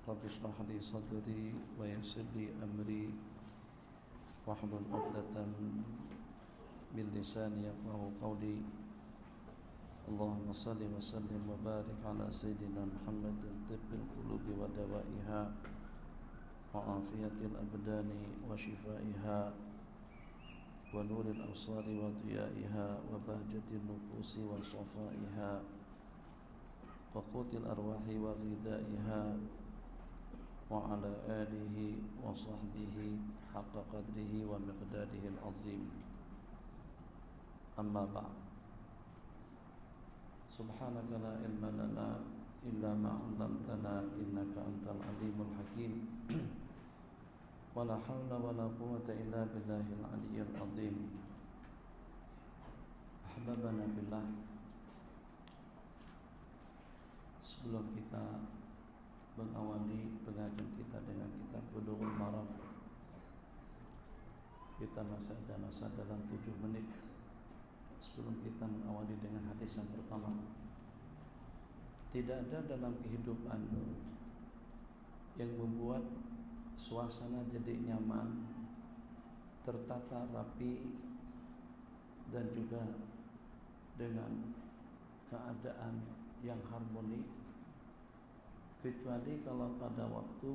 Rabbi shrah li sadri wa yassir li amri wahlul 'uqdatam min lisani yafqahu qawli. Allahumma salli wa sallim wa barik ala sayyidina Muhammadin tibbil qulubi wa dawaiha wa afiyatil abdani wa shifaiha wa nuril absari wa diyaiha wa bahjatil nufusi wa safaiha wa qutil arwahi wa ghidaiha wa ala alihi wa sahbihi haqqa qadrihi wa miqdarihi al-azim. Amma ba'd. Subhanaka la ilma lana illa ma 'allamtana innaka antal alimul hakim. Wa la hawla wa la quwwata illa billahil aliyyil azim. Ahbabana billah. Sebelum kita mengawali pengajian kita dengan kitab Bulughul Maram, kita masih ada masa dalam 7 menit sebelum kita mengawali dengan hadis yang pertama. Tidak ada dalam kehidupan yang membuat suasana jadi nyaman, tertata rapi, dan juga dengan keadaan yang harmoni, kecuali kalau pada waktu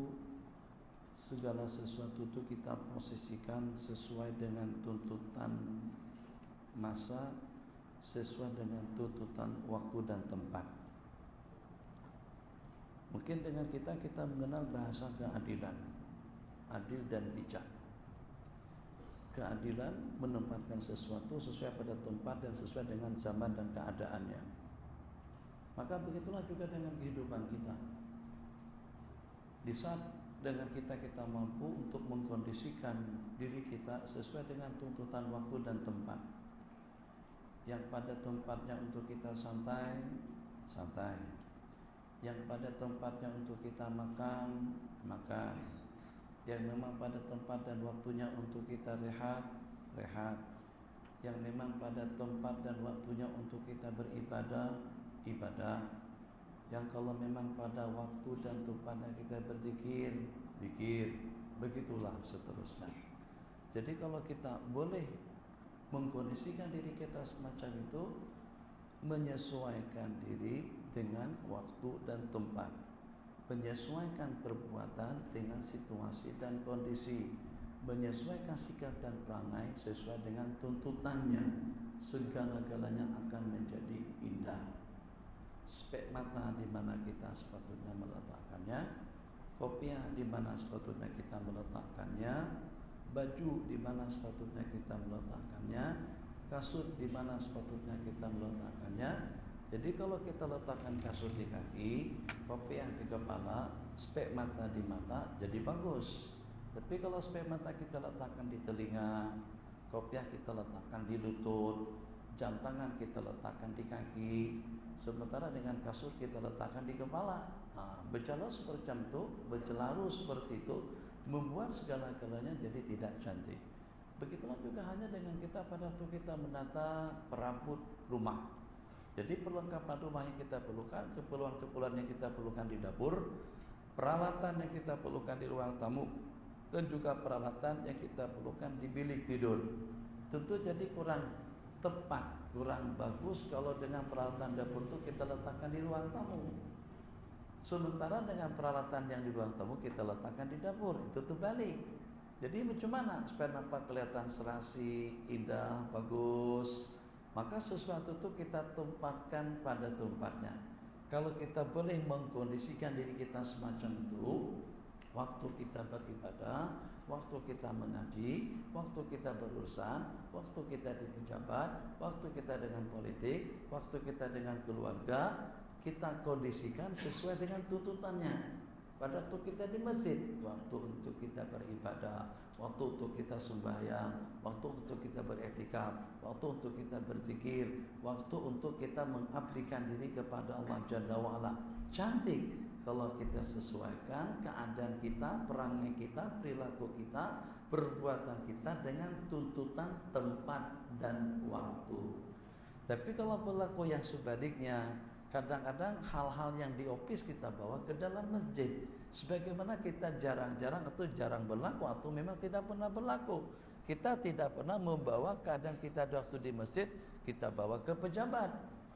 segala sesuatu itu kita posisikan sesuai dengan tuntutan masa, sesuai dengan tuntutan waktu dan tempat. Mungkin dengan kita mengenal bahasa keadilan, adil dan bijak. Keadilan menempatkan sesuatu sesuai pada tempat dan sesuai dengan zaman dan keadaannya. Maka begitulah juga dengan kehidupan kita. Di saat dengan kita mampu untuk mengkondisikan diri kita sesuai dengan tuntutan waktu dan tempat. Yang pada tempatnya untuk kita santai. Yang pada tempatnya untuk kita makan. Yang memang pada tempat dan waktunya untuk kita rehat. Yang memang pada tempat dan waktunya untuk kita beribadah. Yang kalau memang pada waktu dan tempatnya kita berzikir. Begitulah seterusnya. Jadi kalau kita boleh mengkondisikan diri kita semacam itu, menyesuaikan diri dengan waktu dan tempat, menyesuaikan perbuatan dengan situasi dan kondisi, menyesuaikan sikap dan perangai sesuai dengan tuntutannya, segala-galanya akan menjadi indah. Spek mata di mana kita sepatutnya meletakkannya, kopiah di mana sepatutnya kita meletakkannya, baju di mana sepatutnya kita meletakkannya, kasut di mana sepatutnya kita meletakkannya. Jadi kalau kita letakkan kasut di kaki, kopiah di kepala, spek mata di mata, jadi bagus. Tapi kalau spek mata kita letakkan di telinga, kopiah kita letakkan di lutut, jam tangan kita letakkan di kaki, sementara dengan kasut kita letakkan di kepala. Berjalan seperti itu membuat segala-galanya jadi tidak cantik. Begitulah juga hanya dengan kita pada waktu kita menata perabot rumah. Jadi perlengkapan rumah yang kita perlukan, keperluan-keperluan yang kita perlukan di dapur, peralatan yang kita perlukan di ruang tamu, dan juga peralatan yang kita perlukan di bilik tidur. Tentu jadi kurang tepat, kurang bagus kalau dengan peralatan dapur itu kita letakkan di ruang tamu. Sementara dengan peralatan yang di ruang tamu kita letakkan di dapur, itu terbalik. Jadi bagaimana supaya nampak kelihatan serasi, indah, bagus? Maka sesuatu itu kita tempatkan pada tempatnya. Kalau kita boleh mengkondisikan diri kita semacam itu, waktu kita beribadah, waktu kita mengaji, waktu kita berurusan, waktu kita di pejabat, waktu kita dengan politik, waktu kita dengan keluarga, kita kondisikan sesuai dengan tuntutannya. Pada waktu kita di masjid, waktu untuk kita beribadah, waktu untuk kita sembahyang, waktu untuk kita beriktikaf, waktu untuk kita berzikir, waktu untuk kita mengabdikan diri kepada Allah Jalla wa'ala. Cantik kalau kita sesuaikan keadaan kita, perangai kita, perilaku kita, perbuatan kita dengan tuntutan tempat dan waktu. Tapi kalau perilaku yang sebaliknya, kadang-kadang hal-hal yang di office kita bawa ke dalam masjid. Sebagaimana kita jarang-jarang atau jarang berlaku atau memang tidak pernah berlaku. Kita tidak pernah membawa keadaan kita waktu di masjid, kita bawa ke pejabat.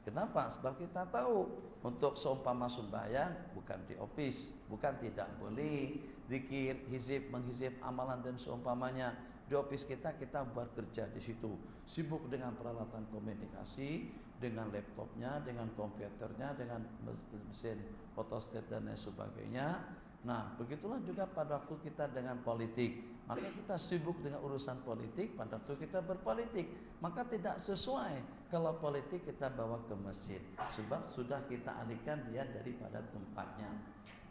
Kenapa? Sebab kita tahu untuk seumpama sembahyang bukan di office, bukan tidak boleh zikir, hizib, menghizib amalan dan seumpamanya. Di office kita bekerja di situ, sibuk dengan peralatan komunikasi, dengan laptopnya, dengan komputernya, dengan mesin photostat dan lain sebagainya. Nah, begitulah juga pada waktu kita dengan politik. Maka kita sibuk dengan urusan politik pada waktu kita berpolitik. Maka tidak sesuai kalau politik kita bawa ke masjid, sebab sudah kita alihkan dia daripada tempatnya.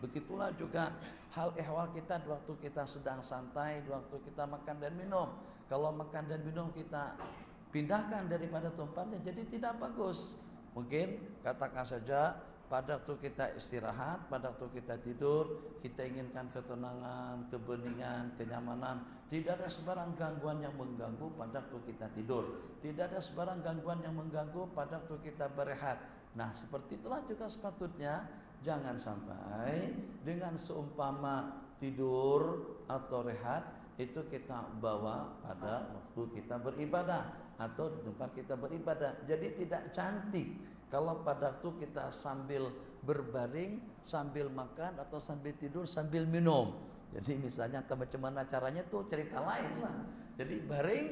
Begitulah juga hal ehwal kita di waktu kita sedang santai, di waktu kita makan dan minum. Kalau makan dan minum kita pindahkan daripada tempatnya, jadi tidak bagus. Mungkin katakan saja pada waktu kita istirahat, pada waktu kita tidur, kita inginkan ketenangan, kebeningan, kenyamanan. Tidak ada sebarang gangguan yang mengganggu pada waktu kita tidur. Tidak ada sebarang gangguan yang mengganggu pada waktu kita berehat. Nah, seperti itulah juga sepatutnya. Jangan sampai dengan seumpama tidur atau rehat itu kita bawa pada waktu kita beribadah atau di tempat kita beribadah. Jadi tidak cantik kalau pada waktu kita sambil berbaring, sambil makan atau sambil tidur, sambil minum. Jadi misalnya macam mana caranya tuh cerita lain lah. Jadi baring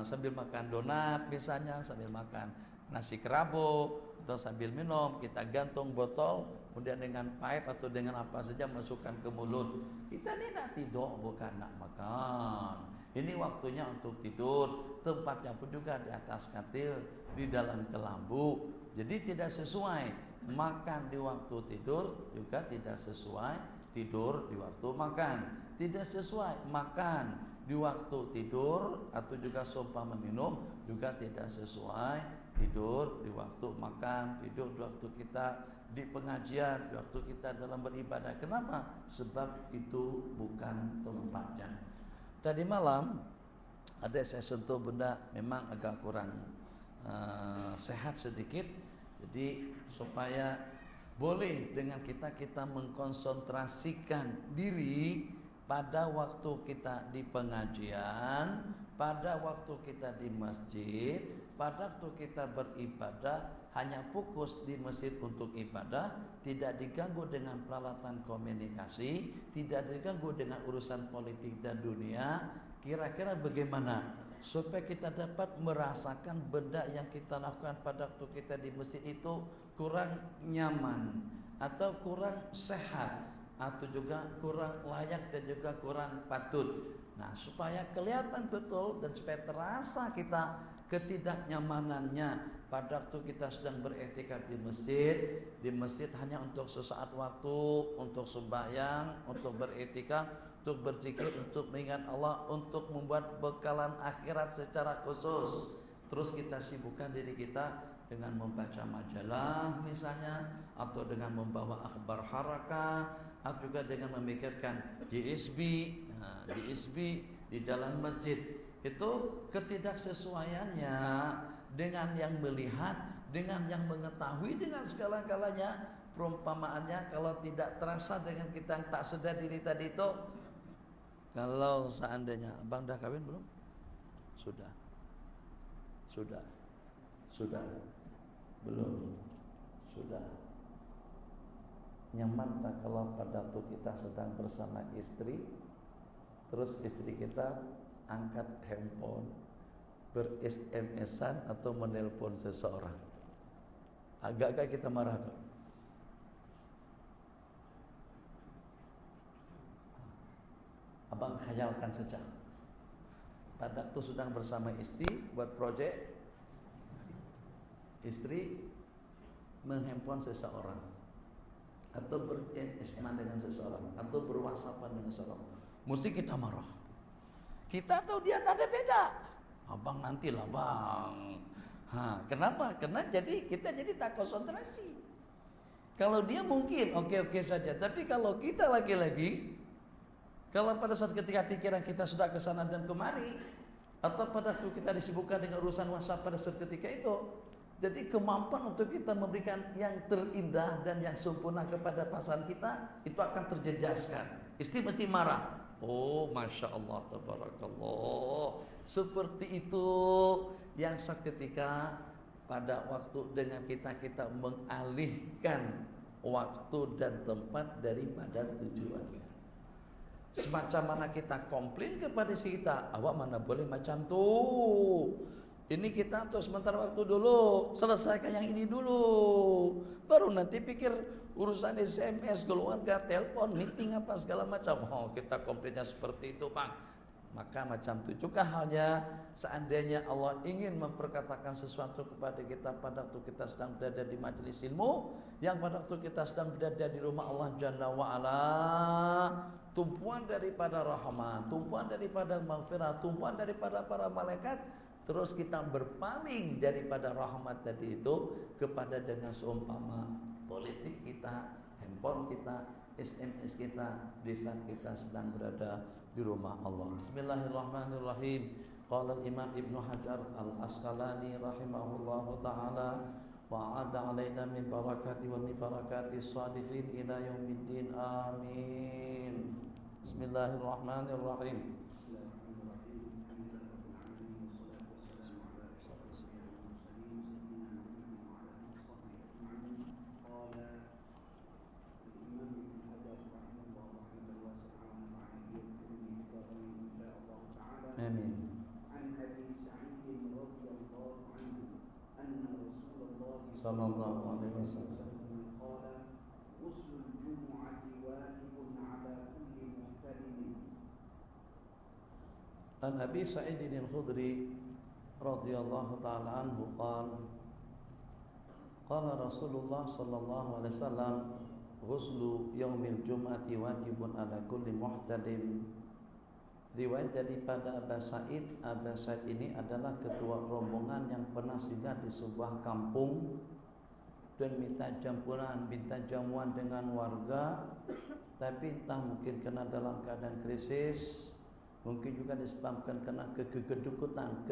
sambil makan donat misalnya, sambil makan nasi kerabu atau sambil minum, kita gantung botol, kemudian dengan pipe atau dengan apa saja masukkan ke mulut. Kita ini nak tidur bukan nak makan. Ini waktunya untuk tidur, tempatnya pun juga di atas katil, di dalam kelambu. Jadi tidak sesuai makan di waktu tidur, juga tidak sesuai tidur di waktu makan. Tidak sesuai makan di waktu tidur atau juga seumpama minum, juga tidak sesuai tidur di waktu makan, tidur di waktu kita di pengajian, di waktu kita dalam beribadah. Kenapa? Sebab itu bukan tempatnya. Tadi malam ada saya sentuh benda memang agak kurang sehat sedikit. Jadi supaya boleh dengan kita mengkonsentrasikan diri pada waktu kita di pengajian, pada waktu kita di masjid, pada waktu kita beribadah, hanya fokus di masjid untuk ibadah, tidak diganggu dengan peralatan komunikasi, tidak diganggu dengan urusan politik dan dunia. Kira-kira bagaimana supaya kita dapat merasakan benda yang kita lakukan pada waktu kita di masjid itu kurang nyaman atau kurang sehat atau juga kurang layak dan juga kurang patut. Nah, supaya kelihatan betul dan supaya terasa kita ketidaknyamanannya pada waktu kita sedang beriktikaf di masjid hanya untuk sesaat waktu, untuk sembahyang, untuk beriktikaf, untuk berzikir, untuk mengingat Allah, untuk membuat bekalan akhirat secara khusus. Terus kita sibukkan diri kita dengan membaca majalah misalnya, atau dengan membawa akhbar harakah, atau juga dengan memikirkan GSB, GSB di dalam masjid. Itu ketidaksesuaiannya dengan yang melihat, dengan yang mengetahui, dengan segala-galanya. Perumpamaannya kalau tidak terasa dengan kita yang tak sedar diri tadi itu, kalau seandainya abang dah kawin belum? Sudah belum? Sudah. Nyaman tak kalau pada waktu kita sedang bersama istri, terus istri kita angkat handphone, ber-SMS-an atau menelpon seseorang? Agak-agak kita marah dong. Abang khayalkan saja, pada waktu sedang bersama istri buat project, istri menghandphone seseorang atau ber-SMS dengan seseorang atau berwhatsappan dengan seseorang, mesti kita marah. Kita tahu dia tak ada beda. Abang nantilah bang. Kenapa? Karena kita jadi tak konsentrasi. Kalau dia mungkin oke-oke saja, tapi kalau kita lagi-lagi, kalau pada saat ketika pikiran kita sudah ke sana dan kemari, atau pada waktu kita disibukkan dengan urusan WhatsApp pada saat ketika itu, Jadi kemampuan untuk kita memberikan yang terindah dan yang sempurna kepada pasangan kita itu akan terjejaskan. Istri mesti marah. Oh, masya Allah, tabarakallah. Seperti itu yang seketika pada waktu dengan kita mengalihkan waktu dan tempat daripada tujuan. Semacam mana kita komplain kepada si kita, awak mana boleh macam tuh. Ini kita tuh sementara waktu dulu, selesaikan yang ini dulu. Baru nanti pikir urusan SMS, keluarga, telepon, meeting apa segala macam. Oh, kita komplainnya seperti itu, Bang. Maka macam itu juga halnya seandainya Allah ingin memperkatakan sesuatu kepada kita pada waktu kita sedang berada di majelis ilmu, yang pada waktu kita sedang berada di rumah Allah Jalla wa'ala, tumpuan daripada rahmat, tumpuan daripada maghfirah, tumpuan daripada para malaikat, terus kita berpaling daripada rahmat tadi itu kepada dengan seumpama politik kita, handphone kita, SMS kita di saat kita sedang berada di rumah Allah. Bismillahirrahmanirrahim. Qala al-Imam Ibnu Hajar al-Asqalani rahimahullahu taala wa 'ada 'alaina min barakati wa min barakati shalihin ila yaumiddin. Amin. Bismillahirrahmanirrahim. Amin. Sallallahu alaihi wasallam. An Abi Sa'id al-Khudri radhiyallahu ta'ala anhu qala Rasulullah sallallahu alaihi wasallam ghuslu yaumil jum'ati wajibun ala kulli muhtalim. Riwayat daripada Aba Sa'id. Aba Sa'id ini adalah ketua rombongan yang pernah singgah di sebuah kampung dan minta campuran, minta jamuan dengan warga, tapi entah mungkin kena dalam keadaan krisis, mungkin juga disebabkan kena kegedukutan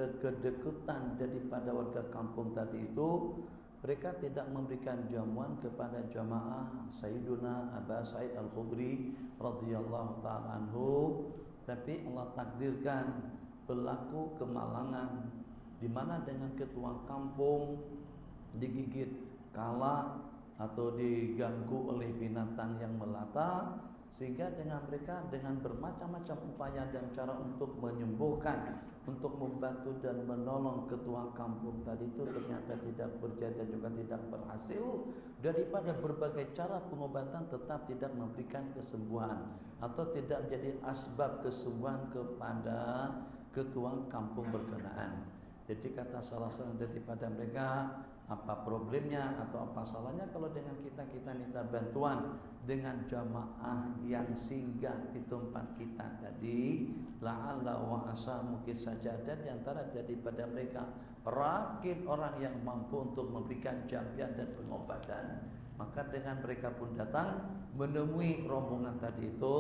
daripada warga kampung tadi itu, mereka tidak memberikan jamuan kepada jamaah Sayyiduna Aba Sa'id al-Khudri radhiyallahu ta'ala anhu. Tapi Allah takdirkan berlaku kemalangan, di mana dengan ketua kampung digigit kala atau diganggu oleh binatang yang melata, sehingga dengan mereka dengan bermacam-macam upaya dan cara untuk menyembuhkan, untuk membantu dan menolong ketua kampung tadi itu ternyata tidak berjaya dan juga tidak berhasil. Daripada berbagai cara pengobatan tetap tidak memberikan kesembuhan atau tidak menjadi asbab kesembuhan kepada ketua kampung berkenaan. Jadi kata salah seorang daripada mereka, apa problemnya atau apa salahnya kalau dengan kita minta bantuan dengan jamaah yang singgah di tempat kita tadi, la'alla wa asa, mungkin saja ada di antara daripada mereka rakib orang yang mampu untuk memberikan jampian dan pengobatan. Maka dengan mereka pun datang menemui rombongan tadi itu,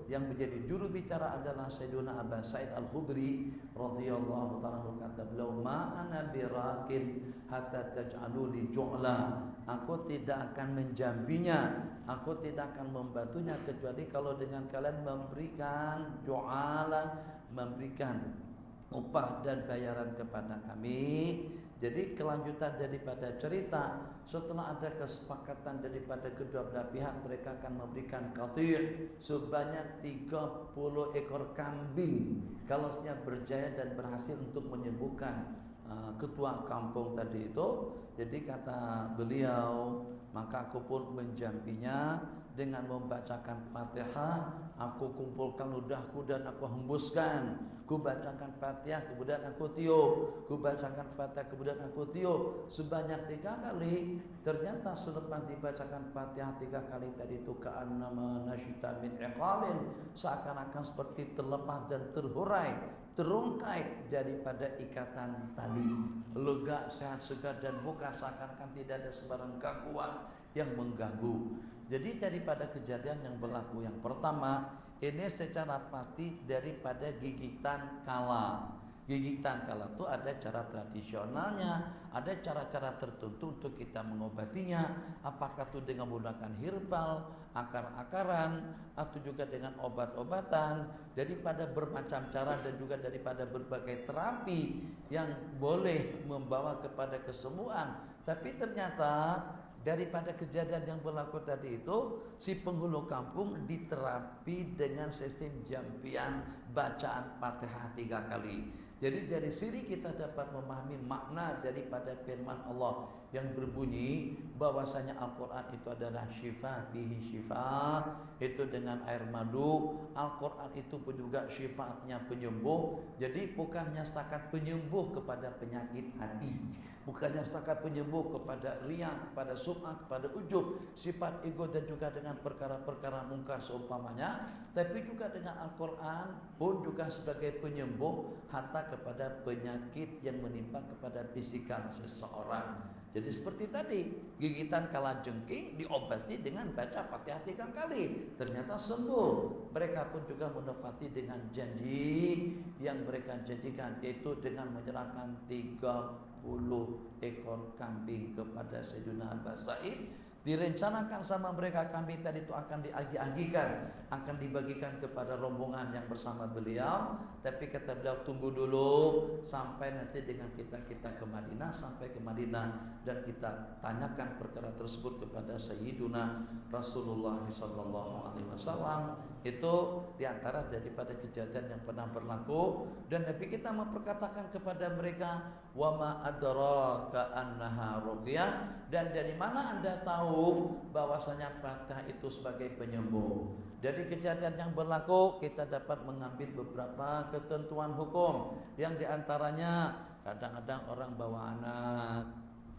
yang menjadi juru bicara adalah Sayyiduna Aba Sa'id al-Khudri radhiyallahu ta'ala, kata beliau, ma ana birakin hatta taj'alu li ju'la. Aku tidak akan menjambinya, aku tidak akan membantunya kecuali kalau dengan kalian memberikan ju'ala, memberikan upah dan bayaran kepada kami. Jadi kelanjutan daripada cerita, setelah ada kesepakatan daripada kedua belah pihak, mereka akan memberikan qatir sebanyak 30 ekor kambing kalau berjaya dan berhasil untuk menyembuhkan ketua kampung tadi itu. Jadi kata beliau, maka aku pun menjampinya dengan membacakan Fatihah. Aku kumpulkan ludahku dan aku hembuskan. Ku bacakan Fatihah kemudian aku tiup. Ku bacakan Fatihah kemudian aku tiup sebanyak 3 kali. Ternyata selepas dibacakan Fatihah 3 kali tadi itu, ka'annama nasyita min iqalin, seakan-akan seperti terlepas dan terhurai, terungkai daripada ikatan tali. Lega, sehat, segar dan bukan seakan-akan tidak ada sebarang gangguan yang mengganggu. Jadi daripada kejadian yang berlaku yang pertama ini secara pasti daripada gigitan kala. Gigitan kala itu ada cara tradisionalnya, ada cara-cara tertentu untuk kita mengobatinya. Apakah itu dengan menggunakan herbal, akar-akaran, atau juga dengan obat-obatan. Daripada bermacam cara dan juga daripada berbagai terapi yang boleh membawa kepada kesembuhan. Tapi ternyata daripada kejadian yang berlaku tadi itu, si penghulu kampung diterapi dengan sistem jampian bacaan Fatihah 3 kali. Jadi dari sini kita dapat memahami makna daripada firman Allah yang berbunyi bahwasanya Al-Quran itu adalah syifa fihi syifa, itu dengan air madu. Al-Quran itu pun juga syifa artinya penyembuh. Jadi bukannya setakat penyembuh kepada penyakit hati, bukannya setakat penyembuh kepada riya, kepada sum'ah, kepada ujub, sifat ego dan juga dengan perkara-perkara mungkar seumpamanya. Tapi juga dengan Al-Quran pun juga sebagai penyembuh hatta kepada penyakit yang menimpa kepada fisikal seseorang. Jadi seperti tadi, gigitan kalajengking diobati dengan baca Fatihah 3 kali. Ternyata sembuh. Mereka pun juga menepati dengan janji yang mereka janjikan, yaitu dengan menyerahkan 30 ekor kambing kepada Sayyidina Abbas Sa'id. Direncanakan sama mereka kambing tadi itu akan diagi-agikan, akan dibagikan kepada rombongan yang bersama beliau. Tapi kata beliau, tunggu dulu sampai nanti dengan kita ke Madinah. Sampai ke Madinah dan kita tanyakan perkara tersebut kepada Sayyiduna Rasulullah SAW. Itu diantara daripada kejadian yang pernah berlaku. Dan Nabi kita memperkatakan kepada mereka, wa ma adraka annaha ruqyah, dan dari mana Anda tahu bahwasanya Fatihah itu sebagai penyembuh. Dari kejadian yang berlaku kita dapat mengambil beberapa ketentuan hukum, yang diantaranya kadang-kadang orang bawa anak,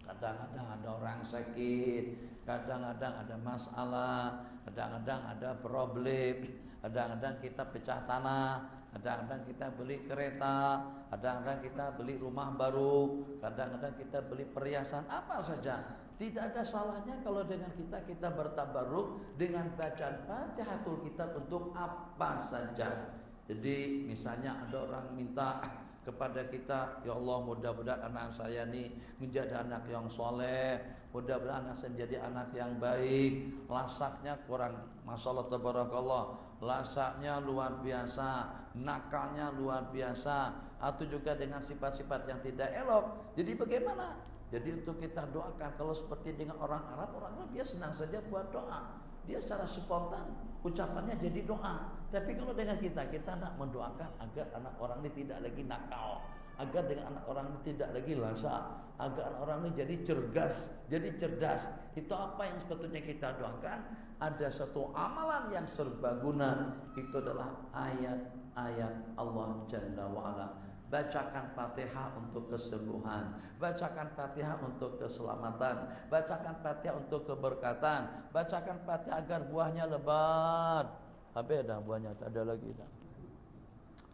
kadang-kadang ada orang sakit, kadang-kadang ada masalah, kadang-kadang ada problem, kadang-kadang kita pecah tanah, kadang-kadang kita beli kereta, kadang-kadang kita beli rumah baru, kadang-kadang kita beli perhiasan, apa saja. Tidak ada salahnya kalau dengan kita bertabarruk dengan bacaan Fatihatul Kitab untuk apa saja. Jadi misalnya ada orang minta kepada kita, ya Allah mudah-mudahan anak saya ini menjadi anak yang soleh, mudah-mudahan anak saya menjadi anak yang baik, lasaknya kurang, masya Allah tabarakallah, lasaknya luar biasa, nakalnya luar biasa, atau juga dengan sifat-sifat yang tidak elok. Jadi bagaimana? Jadi untuk kita doakan, kalau seperti dengan orang Arab dia senang saja buat doa, dia secara spontan ucapannya jadi doa. Tapi kalau dengan kita nak mendoakan agar anak orang ini tidak lagi nakal, agar dengan anak orang ini tidak lagi lasak, agar anak orang ini jadi cerdas. Itu apa yang sebetulnya kita doakan? Ada satu amalan yang serbaguna, itu adalah ayat-ayat Allah Jalla wa'ala. Bacakan Fatihah untuk kesembuhan, bacakan Fatihah untuk keselamatan, bacakan Fatihah untuk keberkatan, bacakan Fatihah agar buahnya lebat. Habis dah buahnya, tak ada lagi dah.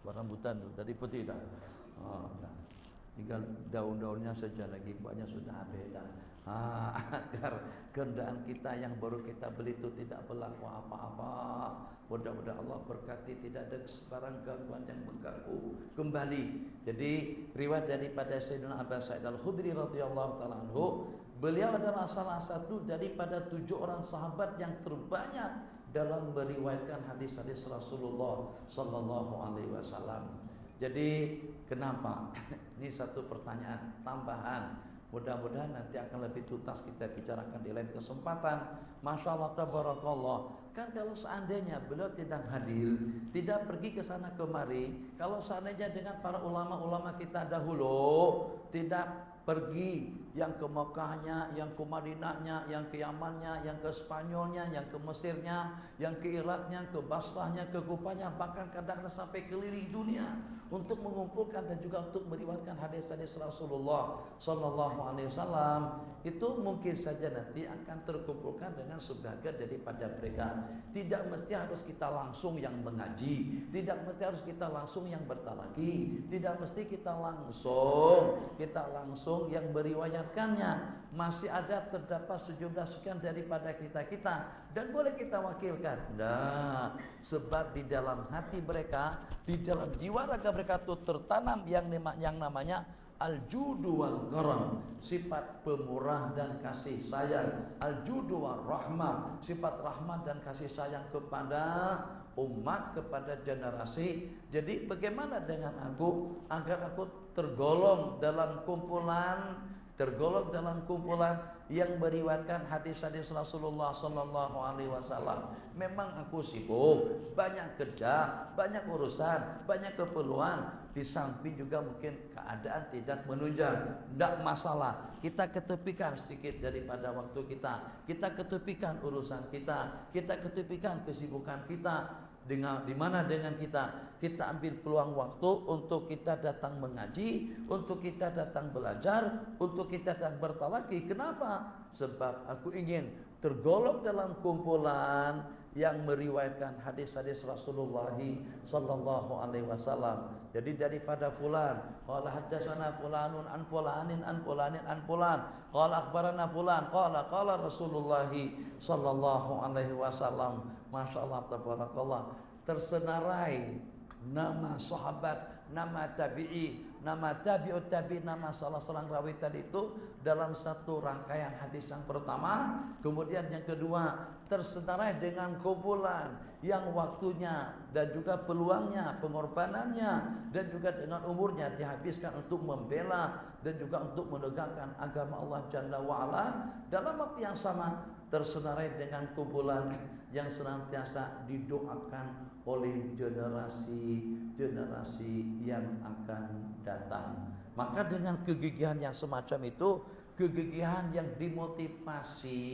Buah rambutan tu tadi putih dah. Dah. Tinggal daun-daunnya saja lagi, buahnya sudah habis dah. Agar kendaraan kita yang baru kita beli itu tidak berlaku apa-apa. Mudah-mudahan Allah berkati, tidak ada sebarang gangguan yang mengganggu kembali. Jadi riwayat daripada Sayyidina Abu Sa'id Al-Khudri radhiyallahu taala anhu, beliau adalah salah satu daripada 7 orang sahabat yang terbanyak dalam meriwayatkan hadis-hadis Rasulullah sallallahu alaihi wasallam. Jadi kenapa? Ini satu pertanyaan tambahan. Mudah-mudahan nanti akan lebih tuntas kita bicarakan di lain kesempatan. Masya Allah tabarakallah. Kan kalau seandainya beliau tidak hadir, tidak pergi ke sana kemari, kalau seandainya dengan para ulama-ulama kita dahulu tidak pergi, yang ke Mekahnya, yang ke Madinahnya, yang ke Yamannya, yang ke Spanyolnya, yang ke Mesirnya, yang ke Iraknya, ke Basrahnya, ke Kufahnya, bahkan kadang-kadang sampai keliling dunia untuk mengumpulkan dan juga untuk meriwayatkan hadis-hadis Rasulullah sallallahu alaihi wasallam. Itu mungkin saja nanti akan terkumpulkan dengan sebagian daripada mereka. Tidak mesti harus kita langsung yang mengaji, tidak mesti harus kita langsung yang bertalaki, tidak mesti kita langsung yang beriwayat meriwayatkannya. Masih ada terdapat sejumlah sekian daripada kita dan boleh kita wakilkan. Nah, sebab di dalam hati mereka, di dalam jiwa raga mereka itu tertanam yang namanya al-judu wal karam, sifat pemurah dan kasih sayang. Al-judu wal rahmah, sifat rahmat dan kasih sayang kepada umat, kepada generasi. Jadi bagaimana dengan aku agar aku tergolong dalam kumpulan yang meriwayatkan hadis-hadis Rasulullah sallallahu alaihi wasallam. Memang aku sibuk, banyak kerja, banyak urusan, banyak keperluan, di samping juga mungkin keadaan tidak menunjang. Tidak masalah, kita ketepikan sedikit daripada waktu kita ketepikan urusan kita ketepikan kesibukan kita. Dengan dimana dengan kita ambil peluang waktu untuk kita datang mengaji, untuk kita datang belajar, untuk kita datang bertalaki. Kenapa? Sebab aku ingin tergolong dalam kumpulan yang meriwayatkan hadis-hadis Rasulullah sallallahu alaihi wasallam. Jadi daripada fulan, qala haddatsana fulanun an fulanin an fulanin an fulan, qala akhbarana fulan, qala Rasulullah sallallahu alaihi wasallam. Masyaallah tabarakallah, tersenarai nama sahabat, nama tabi'i, nama tabi'ut tabi', nama salah seorang rawi tadi itu dalam satu rangkaian hadis yang pertama. Kemudian yang kedua, tersenarai dengan kumpulan yang waktunya dan juga peluangnya, pengorbanannya dan juga dengan umurnya dihabiskan untuk membela dan juga untuk menegakkan agama Allah Jalla wa'ala. Dalam waktu yang sama tersenarai dengan kumpulan yang senantiasa didoakan oleh generasi yang akan datang. Maka dengan kegigihan yang semacam itu, kegigihan yang dimotivasi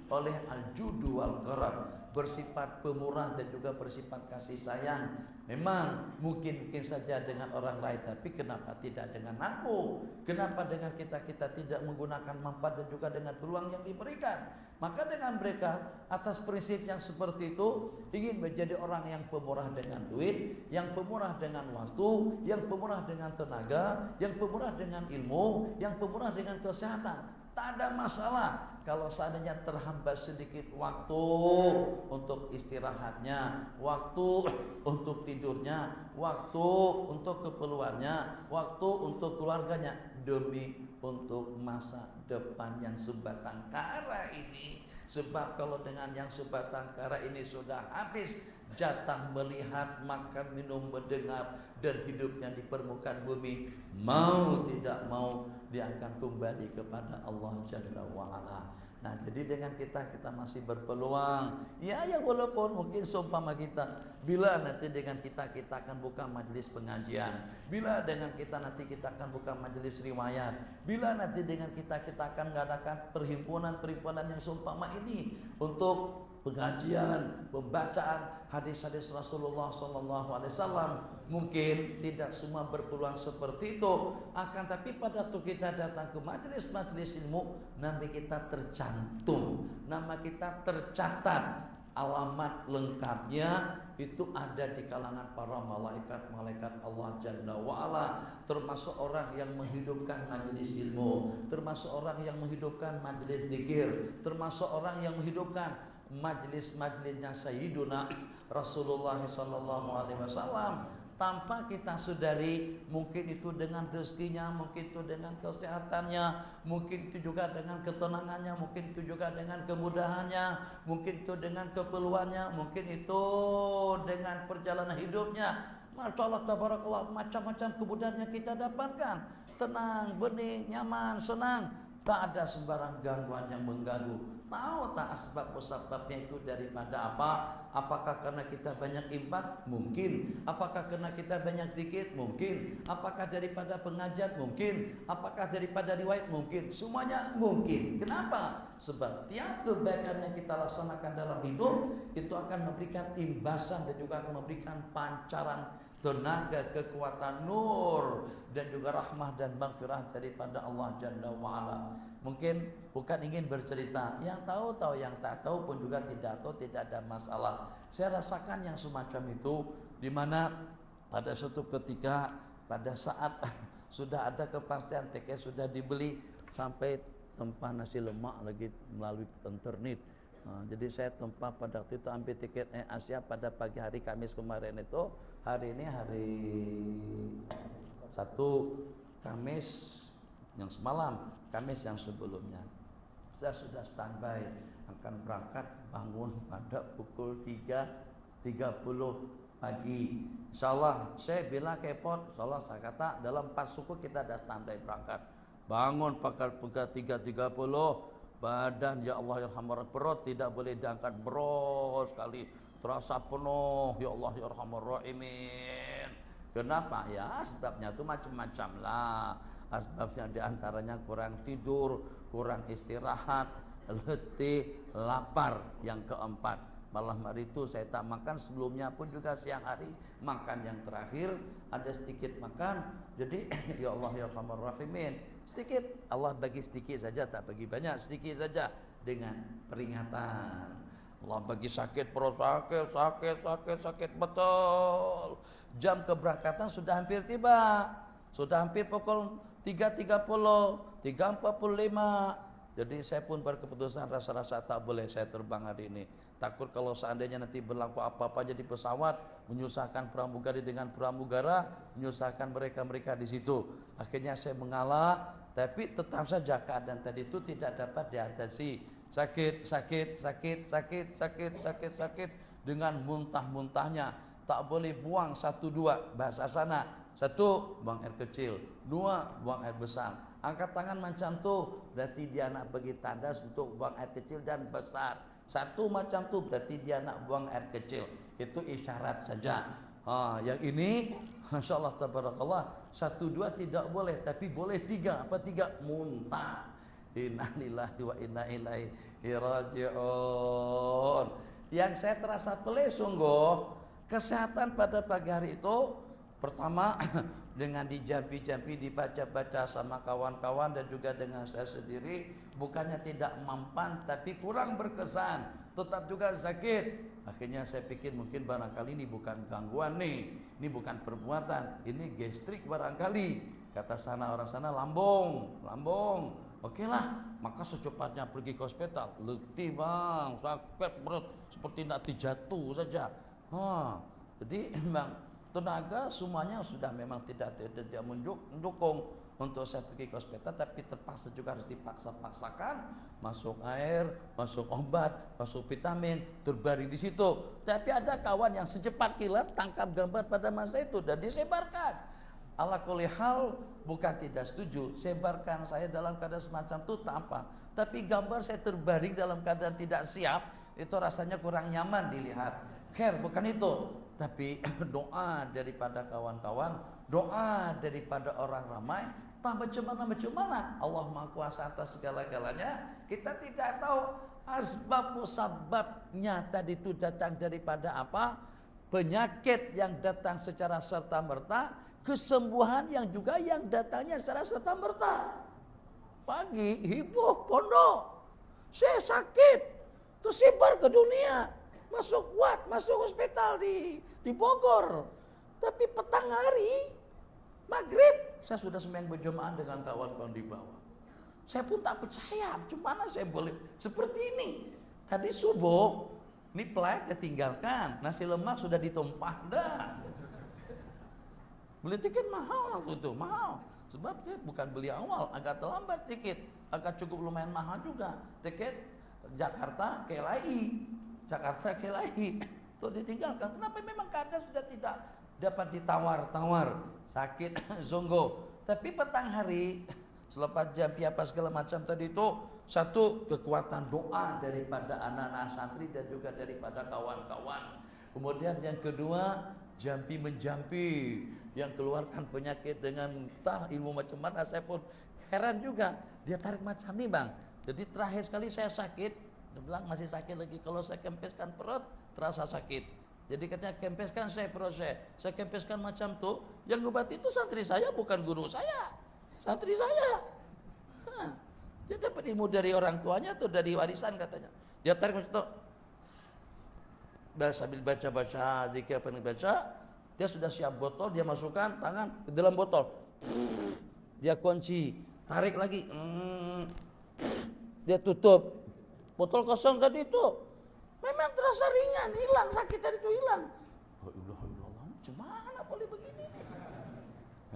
oleh al-judu wal karam, bersifat pemurah dan juga bersifat kasih sayang. Memang mungkin saja dengan orang lain, tapi kenapa tidak dengan aku? Kenapa dengan kita tidak menggunakan manfaat dan juga dengan peluang yang diberikan? Maka dengan mereka atas prinsip yang seperti itu, ingin menjadi orang yang pemurah dengan duit, yang pemurah dengan waktu, yang pemurah dengan tenaga, yang pemurah dengan ilmu, yang pemurah dengan kesehatan. Tak ada masalah kalau seandainya terhambat sedikit waktu untuk istirahatnya, waktu untuk tidurnya, waktu untuk keperluannya, waktu untuk keluarganya, demi untuk masa depan yang sebatang kara ini. Sebab kalau dengan yang sebatang kara ini sudah habis jatah melihat, makan, minum, mendengar dan hidupnya di permukaan bumi, mau tidak mau dia akan kembali kepada Allah Jalla wa'ala. Nah, jadi dengan kita masih berpeluang. Ya walaupun mungkin seumpama kita, bila nanti dengan kita akan buka majelis pengajian, bila dengan kita nanti kita akan buka majelis riwayat, bila nanti dengan kita akan mengadakan perhimpunan yang seumpama ini untuk pengajian, pembacaan hadis-hadis Rasulullah SAW, mungkin tidak semua berpeluang seperti itu. Akan tapi pada waktu kita datang ke majelis ilmu, nama kita tercantum, nama kita tercatat, alamat lengkapnya itu ada di kalangan para malaikat Allah Jalla wa'ala. Termasuk orang yang menghidupkan majelis ilmu, termasuk orang yang menghidupkan majelis zikir, termasuk orang yang menghidupkan majlis-majlisnya Sayyiduna Rasulullah SAW. Tanpa kita sadari, mungkin itu dengan rezekinya, mungkin itu dengan kesehatannya, mungkin itu juga dengan ketenangannya, mungkin itu juga dengan kemudahannya, mungkin itu dengan keperluannya, mungkin itu dengan perjalanan hidupnya. Masya Allah tabarakallah, macam-macam kemudahan yang kita dapatkan. Tenang, bening, nyaman, senang. Tak ada sembarang gangguan yang mengganggu. Tahu tak asbab-musababnya itu daripada apa? Apakah karena kita banyak infak? Mungkin. Apakah karena kita banyak zikir? Mungkin. Apakah daripada pengajian? Mungkin. Apakah daripada riwayat? Mungkin. Semuanya mungkin. Kenapa? Sebab tiap kebaikan yang kita laksanakan dalam hidup itu akan memberikan imbasan dan juga akan memberikan pancaran tenaga, kekuatan, nur dan juga rahmah dan maghfirah daripada Allah Jalla wa'ala. Mungkin bukan ingin bercerita, yang tahu, yang tak tahu pun juga tidak tahu, tidak ada masalah. Saya rasakan yang semacam itu, di mana pada suatu ketika, pada saat sudah ada kepastian tiket sudah dibeli, sampai tempah nasi lemak lagi melalui internet. Jadi saya tempah pada waktu itu ambil tiket Asia pada pagi hari Kamis kemarin itu. Hari ini hari Sabtu, Kamis yang semalam, Kamis yang sebelumnya. Saya sudah standby akan berangkat bangun pada pukul 3.30 pagi. Insyaallah saya bila kepot, insyaallah saya kata dalam 4 suku kita ada standby berangkat. Bangun pukul 3.30, badan ya Allah ya Rahman perut tidak boleh diangkat beros sekali, terasa penuh ya Allah ya Rahman Rahimin. Kenapa? Ya sebabnya itu macam-macam lah. Asbabnya diantaranya kurang tidur, kurang istirahat, letih, lapar. Yang keempat, malam hari itu saya tak makan, sebelumnya pun juga siang hari makan yang terakhir ada sedikit makan. Jadi ya Allah ya Rahman Rahimin, sedikit Allah bagi sedikit saja, tak bagi banyak, sedikit saja dengan peringatan. Allah bagi sakit perut, sakit betul. Jam keberangkatan sudah hampir tiba, sudah hampir pukul 3.30, 3.45. Jadi saya pun berkeputusan rasa-rasa tak boleh saya terbang hari ini. Takut kalau seandainya nanti berlaku apa-apa jadi pesawat, menyusahkan pramugari dengan pramugara, menyusahkan mereka-mereka di situ. Akhirnya saya mengalah, tapi tetap saja keadaan tadi itu tidak dapat diatasi. Sakit dengan muntah-muntahnya. Tak boleh buang 1-2 bahasa sana. 1 buang air kecil, 2 buang air besar. Angkat tangan macam tu berarti dia nak bagi tanda untuk buang air kecil dan besar. 1 macam tu berarti dia nak buang air kecil. Itu isyarat saja. Yang ini masyaallah tabarakallah 1-2 tidak boleh, tapi boleh 3. Apa 3? Muntah. Inna lillahi wa inna ilaihi raji'un. Yang saya terasa pelih sungguh, kesehatan pada pagi hari itu pertama dengan dijampi-jampi, dibaca-baca sama kawan-kawan dan juga dengan saya sendiri, bukannya tidak mempan tapi kurang berkesan, tetap juga sakit. Akhirnya saya pikir mungkin barangkali ini bukan gangguan nih, ini bukan perbuatan, ini gastrik barangkali. Kata sana orang sana lambung. Oke lah, maka secepatnya pergi ke hospital. Letih bang, sakit perut seperti nak dijatuh saja. Jadi memang tenaga semuanya sudah memang tidak mendukung untuk saya pergi ke hospital, tapi terpaksa juga harus dipaksa-paksakan masuk air, masuk obat, masuk vitamin, terbaring di situ. Tapi ada kawan yang secepat kilat tangkap gambar pada masa itu dan disebarkan. Ala kulli hal bukan tidak setuju, sebarkan saya dalam keadaan semacam itu tak apa. Tapi gambar saya terbaring dalam keadaan tidak siap, itu rasanya kurang nyaman dilihat. Khair, bukan itu. Tapi doa daripada kawan-kawan, doa daripada orang ramai, tak macam mana. Allah Maha Kuasa atas segala-galanya. Kita tidak tahu asbab musababnya tadi itu datang daripada apa. Penyakit yang datang secara serta-merta, kesembuhan yang juga yang datangnya secara serta-merta. Pagi heboh pondok, saya sakit, tersebar ke dunia, masuk hospital di Bogor. Tapi petang hari maghrib saya sudah sembahyang berjamaah dengan kawan-kawan di bawah. Saya pun tak percaya, cuma mana saya boleh seperti ini. Tadi subuh, ini flight ditinggalkan, nasi lemak sudah ditumpah dah. Beli tiket mahal waktu itu, mahal. Sebab saya bukan beli awal, agak terlambat tiket, agak cukup lumayan mahal juga. Tiket Jakarta KLIA, itu ditinggalkan. Kenapa? Memang keadaan sudah tidak dapat ditawar-tawar, sakit sungguh. Tapi petang hari, selepas jampi apa segala macam tadi itu, satu kekuatan doa daripada anak-anak santri dan juga daripada kawan-kawan. Kemudian yang kedua, jampi menjampi yang keluarkan penyakit dengan entah ilmu macam mana. Saya pun heran juga, dia tarik macam ni bang. Jadi terakhir sekali saya sakit, dia bilang masih sakit lagi. Kalau saya kempeskan perut terasa sakit. Jadi katanya kempeskan saya perut saya kempeskan macam tu. Yang obat itu santri saya, bukan guru saya, santri saya. Dia dapat ilmu dari orang tuanya atau dari warisan katanya. Dia tarik macam tu, sambil baca-baca zikir apa yang dibaca. Dia sudah siap botol, dia masukkan tangan ke dalam botol. Dia kunci. tarik lagi, dia tutup. Botol kosong tadi itu memang terasa ringan, hilang sakit tadi itu hilang. Gimana boleh begini?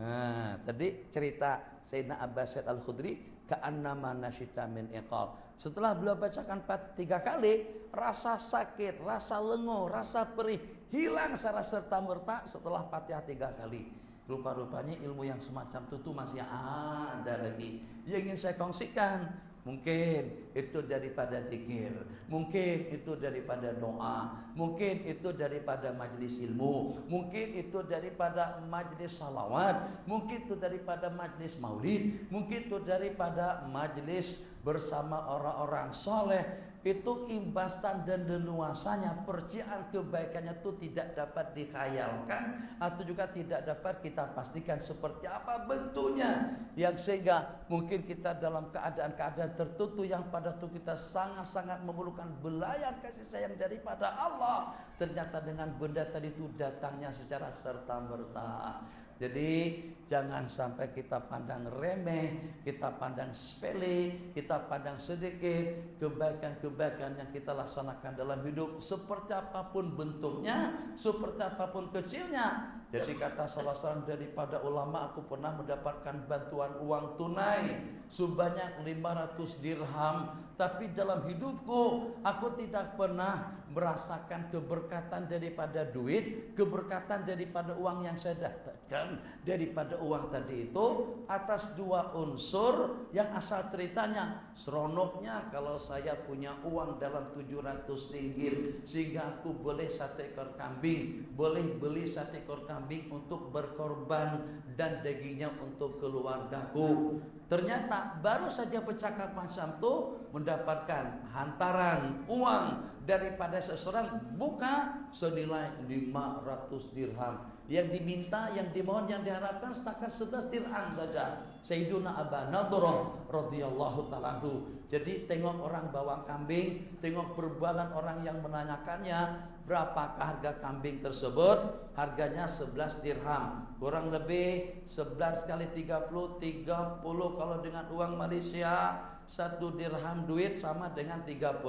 Nah, tadi cerita Sayyidina Abbas Sa'id Al-Khudri, ka'annama nasyita min iqal. Setelah beliau bacakan 3 kali, rasa sakit, rasa lenguh, rasa perih hilang secara serta-merta setelah Fatihah 3 kali. Rupa-rupanya ilmu yang semacam itu masih ada lagi. Yang ingin saya kongsikan, mungkin itu daripada zikir, mungkin itu daripada doa, mungkin itu daripada majelis ilmu, mungkin itu daripada majelis salawat, mungkin itu daripada majelis maulid, mungkin itu daripada majelis bersama orang-orang soleh. Itu imbasan dan leluasanya, percikan kebaikannya itu tidak dapat dikhayalkan atau juga tidak dapat kita pastikan seperti apa bentuknya, yang sehingga mungkin kita dalam keadaan-keadaan tertentu yang pada waktu kita sangat-sangat memerlukan belayan kasih sayang daripada Allah, ternyata dengan benda tadi itu datangnya secara serta-merta. Jadi jangan sampai kita pandang remeh, kita pandang sepele, kita pandang sedikit kebaikan-kebaikan yang kita laksanakan dalam hidup, seperti apapun bentuknya, seperti apapun kecilnya. Jadi kata salah seorang daripada ulama, aku pernah mendapatkan bantuan uang tunai sebanyak 500 dirham, tapi dalam hidupku aku tidak pernah merasakan keberkatan daripada duit, keberkatan daripada uang yang saya dapatkan daripada uang tadi itu atas 2 unsur yang asal ceritanya. Seronoknya kalau saya punya uang dalam 700 ringgit sehingga aku boleh 1 ekor kambing, boleh beli 1 ekor kambing untuk berkorban dan dagingnya untuk keluargaku. Ternyata baru saja bercakap macam itu mendapatkan hantaran uang daripada seseorang buka senilai 500 dirham. Yang diminta, yang dimohon, yang diharapkan setakat 11 dirham saja. Sayyiduna Aba Nadrah radhiyallahu ta'ala anhu. Jadi tengok orang bawa kambing, tengok perbualan orang yang menanyakannya, berapakah harga kambing tersebut? Harganya 11 dirham. Kurang lebih 11 kali 30, 30 kalau dengan uang Malaysia 1 dirham duit sama dengan 30.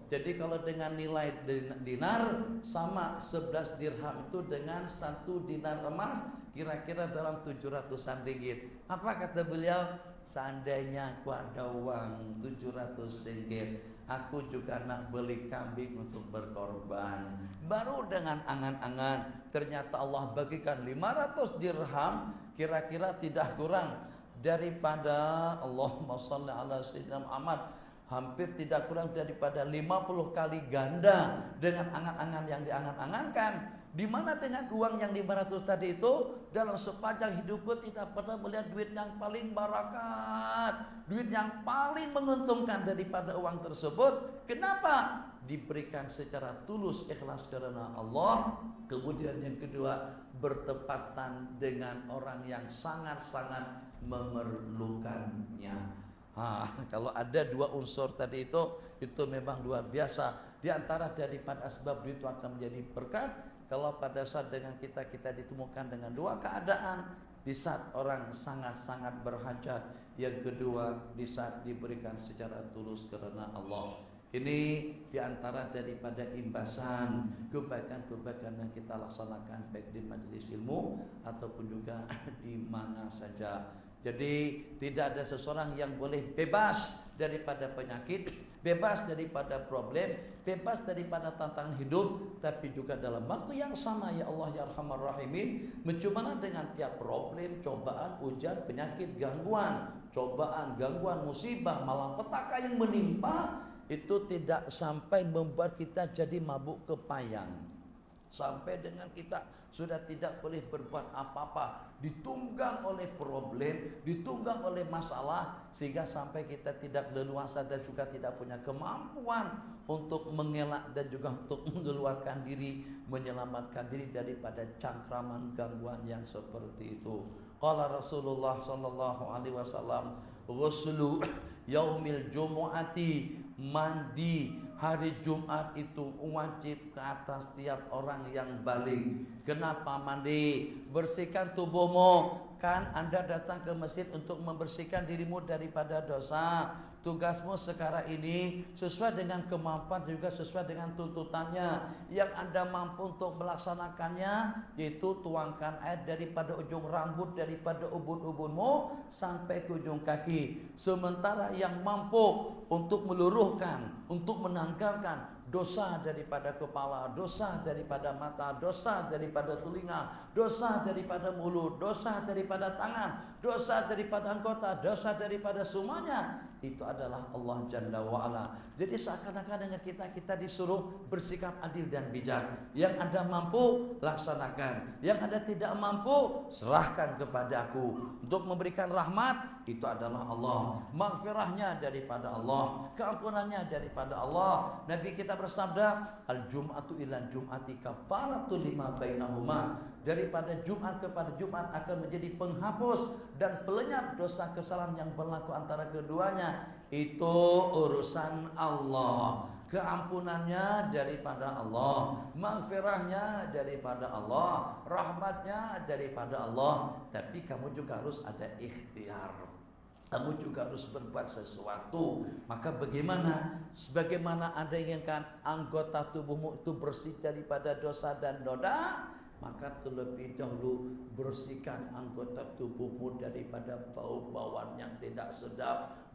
Jadi kalau dengan nilai dinar sama 11 dirham itu dengan 1 dinar emas kira-kira dalam 700-an ringgit. Apa kata beliau? Seandainya aku ada uang 700 ringgit, aku juga nak beli kambing untuk berkorban. Baru dengan angan-angan ternyata Allah bagikan 500 dirham, kira-kira tidak kurang daripada Allahumma shalli ala sayyidina Muhammad, hampir tidak kurang daripada 50 kali ganda dengan angan-angan yang diangan-angankan. Di mana dengan uang yang 500 tadi itu dalam sepanjang hidupku tidak pernah melihat duit yang paling barakat, duit yang paling menguntungkan daripada uang tersebut. Kenapa? Diberikan secara tulus ikhlas karena Allah. Kemudian yang kedua, bertepatan dengan orang yang sangat-sangat memerlukannya. Kalau ada 2 unsur tadi itu memang luar biasa. Di antara daripada asbab itu akan menjadi berkat. Kalau pada saat dengan kita ditemukan dengan 2 keadaan, di saat orang sangat-sangat berhajat, yang kedua di saat diberikan secara tulus karena Allah. Ini di antara daripada imbasan kebaikan-kebaikan yang kita laksanakan baik di majelis ilmu ataupun juga di mana saja. Jadi tidak ada seseorang yang boleh bebas daripada penyakit, bebas daripada problem, bebas daripada tantangan hidup, tapi juga dalam waktu yang sama ya Allah ya Arhamar Rahimin, mencobanya dengan tiap problem, cobaan, ujian, penyakit, gangguan, cobaan, gangguan, musibah, malapetaka yang menimpa itu tidak sampai membuat kita jadi mabuk kepayang. Sampai dengan kita sudah tidak boleh berbuat apa-apa, ditunggang oleh problem, ditunggang oleh masalah, sehingga sampai kita tidak leluasa dan juga tidak punya kemampuan untuk mengelak dan juga untuk mengeluarkan diri, menyelamatkan diri daripada cangkraman gangguan yang seperti itu. Qala Rasulullah sallallahu alaihi wasallam, ghuslu yaumil jumu'ati, mandi hari Jumat itu wajib ke atas tiap orang yang balik. Kenapa mandi? Bersihkan tubuhmu kan Anda datang ke masjid untuk membersihkan dirimu daripada dosa. Tugasmu sekarang ini sesuai dengan kemampuan juga sesuai dengan tuntutannya. Yang Anda mampu untuk melaksanakannya yaitu tuangkan air daripada ujung rambut, daripada ubun-ubunmu sampai ke ujung kaki. Sementara yang mampu untuk meluruhkan, untuk menanggalkan dosa daripada kepala, dosa daripada mata, dosa daripada telinga, dosa daripada mulut, dosa daripada tangan, dosa daripada anggota, dosa daripada semuanya, itu adalah Allah Jalla wa'ala. Jadi seakan-akan dengan kita disuruh bersikap adil dan bijak. Yang Anda mampu, laksanakan. Yang Anda tidak mampu, serahkan kepada Aku. Untuk memberikan rahmat, itu adalah Allah. Maghfirahnya daripada Allah, keampunannya daripada Allah. Nabi kita bersabda, al-jum'atu ilan jum'ati kafaratu lima bainahuma. Daripada Jumat kepada Jumat akan menjadi penghapus dan pelenyap dosa kesalahan yang berlaku antara keduanya. Itu urusan Allah. Keampunannya daripada Allah, maghfirahnya daripada Allah, rahmatnya daripada Allah. Tapi kamu juga harus ada ikhtiar. Kamu juga harus berbuat sesuatu. Maka bagaimana? Sebagaimana Anda inginkan anggota tubuhmu itu bersih daripada dosa dan noda, maka terlebih dahulu bersihkan anggota tubuhmu daripada bau-bauan yang tidak sedap.